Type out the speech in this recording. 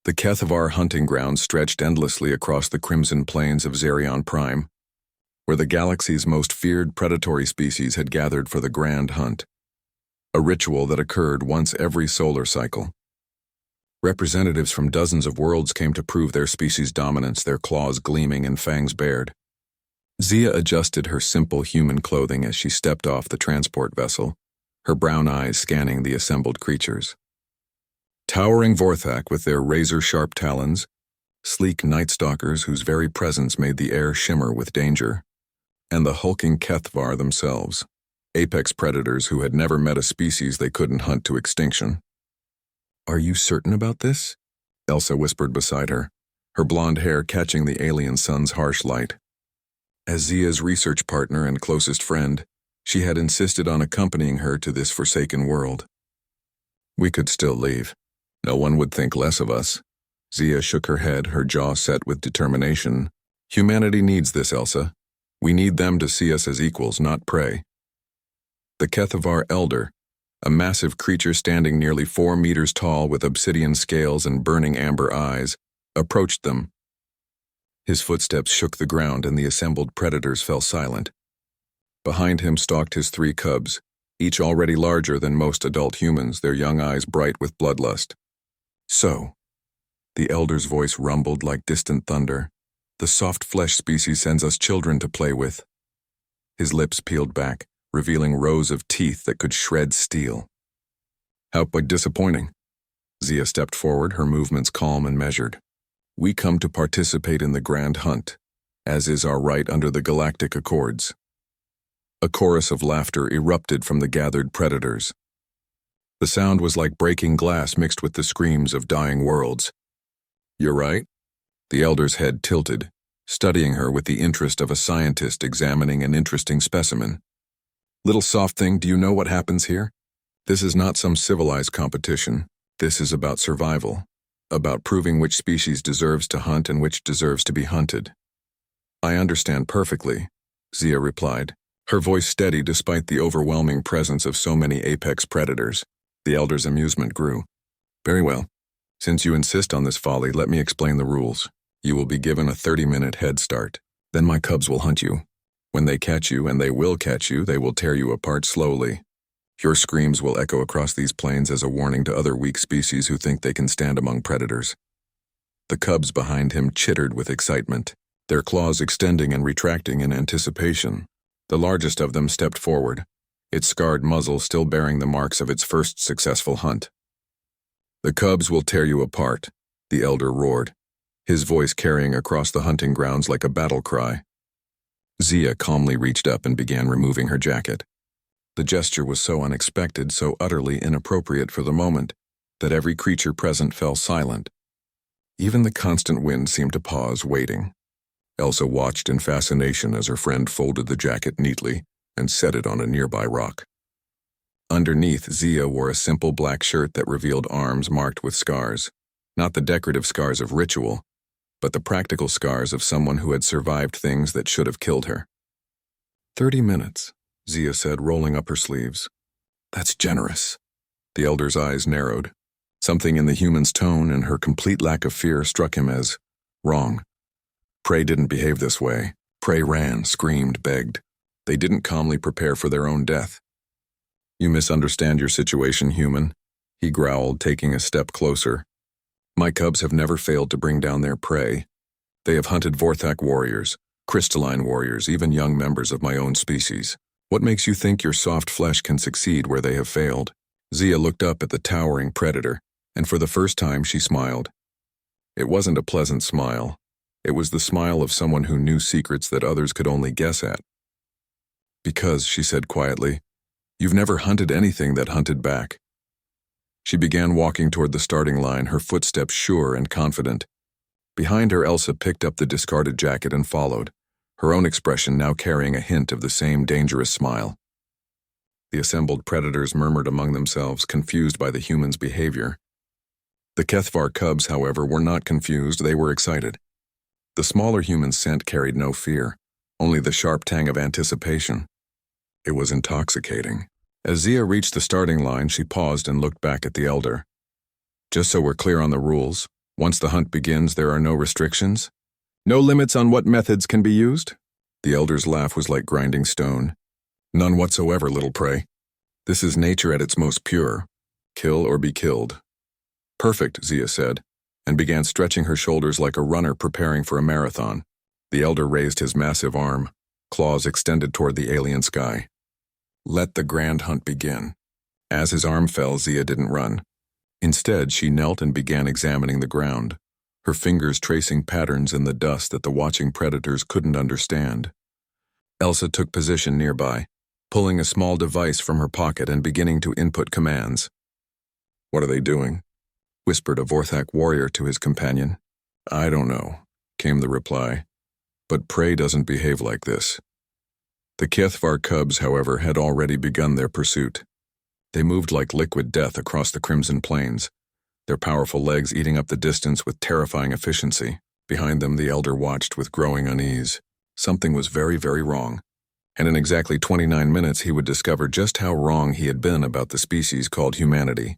The Kethavar hunting grounds stretched endlessly across the crimson plains of Zerion Prime, where the galaxy's most feared predatory species had gathered for the grand hunt, a ritual that occurred once every solar cycle. Representatives from dozens of worlds came to prove their species' dominance, their claws gleaming and fangs bared. Zia adjusted her simple human clothing as she stepped off the transport vessel, her brown eyes scanning the assembled creatures. Towering Vorthak with their razor-sharp talons, sleek night stalkers whose very presence made the air shimmer with danger, and the hulking Kethvar themselves, apex predators who had never met a species they couldn't hunt to extinction. "Are you certain about this?" Elsa whispered beside her, her blonde hair catching the alien sun's harsh light. As Zia's research partner and closest friend, she had insisted on accompanying her to this forsaken world. "We could still leave. No one would think less of us." Zia shook her head, her jaw set with determination. "Humanity needs this, Elsa. We need them to see us as equals, not prey." The Kethavar Elder, a massive creature standing nearly 4 meters tall with obsidian scales and burning amber eyes, approached them. His footsteps shook the ground and the assembled predators fell silent. Behind him stalked his 3 cubs, each already larger than most adult humans, their young eyes bright with bloodlust. "So," the Elder's voice rumbled like distant thunder, "the soft flesh species sends us children to play with." His lips peeled back, revealing rows of teeth that could shred steel. "How quite disappointing." Zia stepped forward, her movements calm and measured. "We come to participate in the grand hunt, as is our right under the Galactic Accords." A chorus of laughter erupted from the gathered predators. The sound was like breaking glass mixed with the screams of dying worlds. "You're right?" The Elder's head tilted, studying her with the interest of a scientist examining an interesting specimen. "Little soft thing, do you know what happens here? This is not some civilized competition. This is about survival, about proving which species deserves to hunt and which deserves to be hunted." "I understand perfectly," Zia replied, her voice steady despite the overwhelming presence of so many apex predators. The Elder's amusement grew. "Very well. Since you insist on this folly, let me explain the rules. You will be given a 30-minute head start. Then my cubs will hunt you. When they catch you, and they will catch you, they will tear you apart slowly. Your screams will echo across these plains as a warning to other weak species who think they can stand among predators." The cubs behind him chittered with excitement, their claws extending and retracting in anticipation. The largest of them stepped forward, its scarred muzzle still bearing the marks of its first successful hunt. "The cubs will tear you apart," the Elder roared, his voice carrying across the hunting grounds like a battle cry. Zia calmly reached up and began removing her jacket. The gesture was so unexpected, so utterly inappropriate for the moment, that every creature present fell silent. Even the constant wind seemed to pause, waiting. Elsa watched in fascination as her friend folded the jacket neatly and set it on a nearby rock. Underneath, Zia wore a simple black shirt that revealed arms marked with scars, not the decorative scars of ritual, but the practical scars of someone who had survived things that should have killed her. 30 minutes, Zia said, rolling up her sleeves. "That's generous." The Elder's eyes narrowed. Something in the human's tone and her complete lack of fear struck him as wrong. Prey didn't behave this way. Prey ran, screamed, begged. They didn't calmly prepare for their own death. "You misunderstand your situation, human," he growled, taking a step closer. "My cubs have never failed to bring down their prey. They have hunted Vorthak warriors, crystalline warriors, even young members of my own species. What makes you think your soft flesh can succeed where they have failed?" Zia looked up at the towering predator, and for the first time she smiled. It wasn't a pleasant smile. It was the smile of someone who knew secrets that others could only guess at. "Because," she said quietly, "you've never hunted anything that hunted back." She began walking toward the starting line, her footsteps sure and confident. Behind her, Elsa picked up the discarded jacket and followed, her own expression now carrying a hint of the same dangerous smile. The assembled predators murmured among themselves, confused by the human's behavior. The Kethvar cubs, however, were not confused, they were excited. The smaller human's scent carried no fear, only the sharp tang of anticipation. It was intoxicating. As Zia reached the starting line, she paused and looked back at the Elder. "Just so we're clear on the rules, Once the hunt begins, there are no restrictions? No limits on what methods can be used? The elder's laugh was like grinding stone. None whatsoever, little prey. This is nature at its most pure. Kill or be killed. Perfect, Zia said, and began stretching her shoulders like a runner preparing for a marathon. The elder raised his massive arm, claws extended toward the alien sky. Let the grand hunt begin. As his arm fell, Zia didn't run. Instead, she knelt and began examining the ground, her fingers tracing patterns in the dust that the watching predators couldn't understand. Elsa took position nearby, pulling a small device from her pocket and beginning to input commands. "What are they doing?" whispered a Vorthak warrior to his companion. "I don't know," came the reply, "but prey doesn't behave like this." The Kethvar cubs, however, had already begun their pursuit. They moved like liquid death across the Crimson Plains, their powerful legs eating up the distance with terrifying efficiency. Behind them, the elder watched with growing unease. Something was very, very wrong, and in exactly 29 minutes he would discover just how wrong he had been about the species called humanity.